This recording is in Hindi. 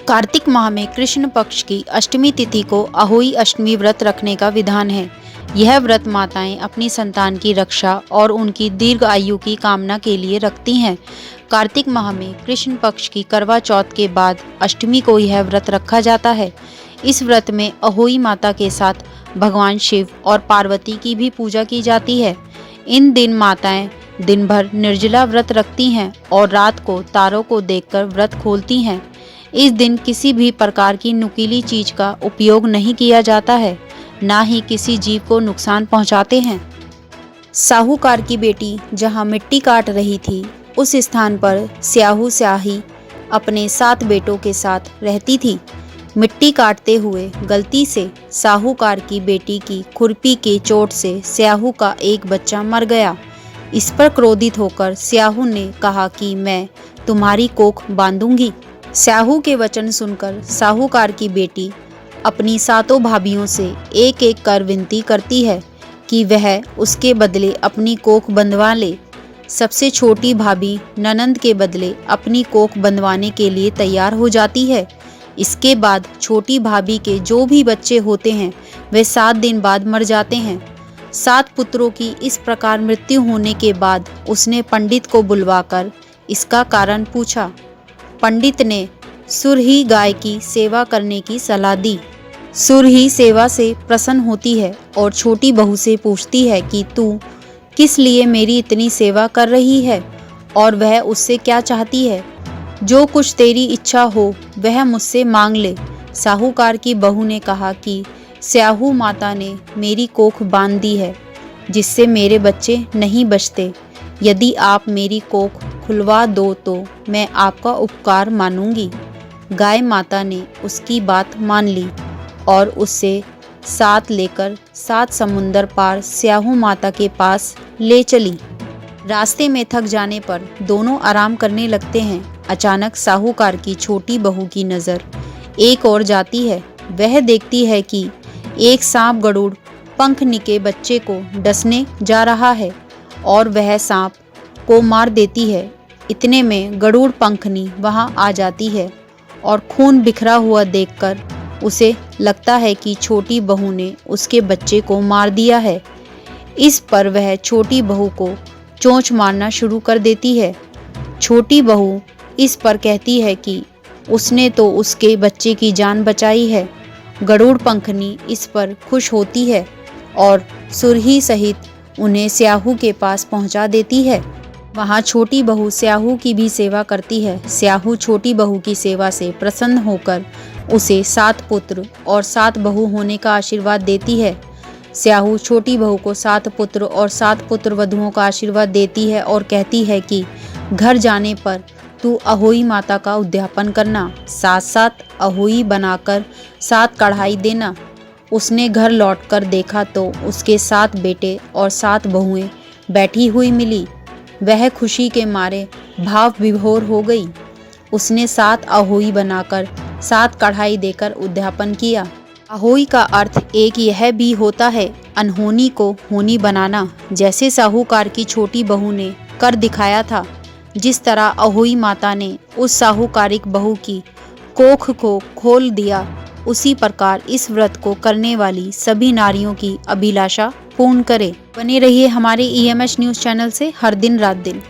कार्तिक माह में कृष्ण पक्ष की अष्टमी तिथि को अहोई अष्टमी व्रत रखने का विधान है। यह व्रत माताएं अपनी संतान की रक्षा और उनकी दीर्घ आयु की कामना के लिए रखती हैं। कार्तिक माह में कृष्ण पक्ष की करवा चौथ के बाद अष्टमी को यह व्रत रखा जाता है। इस व्रत में अहोई माता के साथ भगवान शिव और पार्वती की भी पूजा की जाती है। इन दिन माताएं दिन भर निर्जला व्रत रखती हैं और रात को तारों को देखकर व्रत खोलती हैं। इस दिन किसी भी प्रकार की नुकीली चीज का उपयोग नहीं किया जाता है, ना ही किसी जीव को नुकसान पहुंचाते हैं। साहूकार की बेटी जहां मिट्टी काट रही थी, उस स्थान पर स्याहू स्याही अपने 7 बेटों के साथ रहती थी। मिट्टी काटते हुए गलती से साहूकार की बेटी की खुरपी के चोट से स्याहू का एक बच्चा मर गया। इस पर क्रोधित होकर स्याहू ने कहा कि मैं तुम्हारी कोख बांधूंगी। स्याहू के वचन सुनकर साहूकार की बेटी अपनी 7 भाभियों से एक एक कर विनती करती है कि वह उसके बदले अपनी कोख बंधवा ले। सबसे छोटी भाभी ननंद के बदले अपनी कोख बंधवाने के लिए तैयार हो जाती है। इसके बाद छोटी भाभी के जो भी बच्चे होते हैं वे 7 दिन बाद मर जाते हैं। 7 पुत्रों की इस प्रकार मृत्यु होने के बाद उसने पंडित को बुलवाकर इसका कारण पूछा। पंडित ने सुरही गाय की सेवा करने की सलाह दी। सुरही सेवा से प्रसन्न होती है और छोटी बहू से पूछती है कि तू किस लिए मेरी इतनी सेवा कर रही है और वह उससे क्या चाहती है। जो कुछ तेरी इच्छा हो वह मुझसे मांग ले। साहूकार की बहू ने कहा कि स्याहू माता ने मेरी कोख बांध दी है, जिससे मेरे बच्चे नहीं बचते। यदि आप मेरी कोख खुलवा दो तो मैं आपका उपकार मानूंगी। गाय माता ने उसकी बात मान ली और उससे साथ लेकर 7 समुंदर पार स्याहू माता के पास ले चली। रास्ते में थक जाने पर दोनों आराम करने लगते हैं। अचानक साहूकार की छोटी बहू की नज़र एक और जाती है। वह देखती है कि एक सांप गरुड़ पंखनी के बच्चे को डसने जा रहा है और वह सांप को मार देती है। इतने में गरुड़ पंखनी वहां आ जाती है और खून बिखरा हुआ देखकर उसे लगता है कि छोटी बहू ने उसके बच्चे को मार दिया है। इस पर वह छोटी बहू को चोंच मारना शुरू कर देती है। छोटी बहू इस पर कहती है कि उसने तो उसके बच्चे की जान बचाई है। गरुड़ पंखनी इस पर खुश होती है और सुरही सहित उन्हें स्याहू के पास पहुंचा देती है। वहां छोटी बहू स्याहू की भी सेवा करती है। स्याहू छोटी बहू की सेवा से प्रसन्न होकर उसे 7 पुत्र और 7 बहू होने का आशीर्वाद देती है। स्याहू छोटी बहू को 7 पुत्र और 7 पुत्र वधुओं का आशीर्वाद देती है और कहती है कि घर जाने पर तू अहोई माता का उद्यापन करना, साथ साथ अहोई बनाकर 7 कढ़ाई देना। उसने घर लौटकर देखा तो उसके 7 बेटे और 7 बहुएं बैठी हुई मिली। वह खुशी के मारे भाव विभोर हो गई। उसने 7 अहोई बनाकर 7 कढ़ाई देकर उद्यापन किया। अहोई का अर्थ एक यह भी होता है अनहोनी को होनी बनाना, जैसे साहूकार की छोटी बहू ने कर दिखाया था। जिस तरह अहोई माता ने उस साहूकारिक बहू की कोख को खोल दिया, उसी प्रकार इस व्रत को करने वाली सभी नारियों की अभिलाषा पूर्ण करे। बने रहिए हमारे EMH न्यूज़ चैनल से हर दिन रात दिन।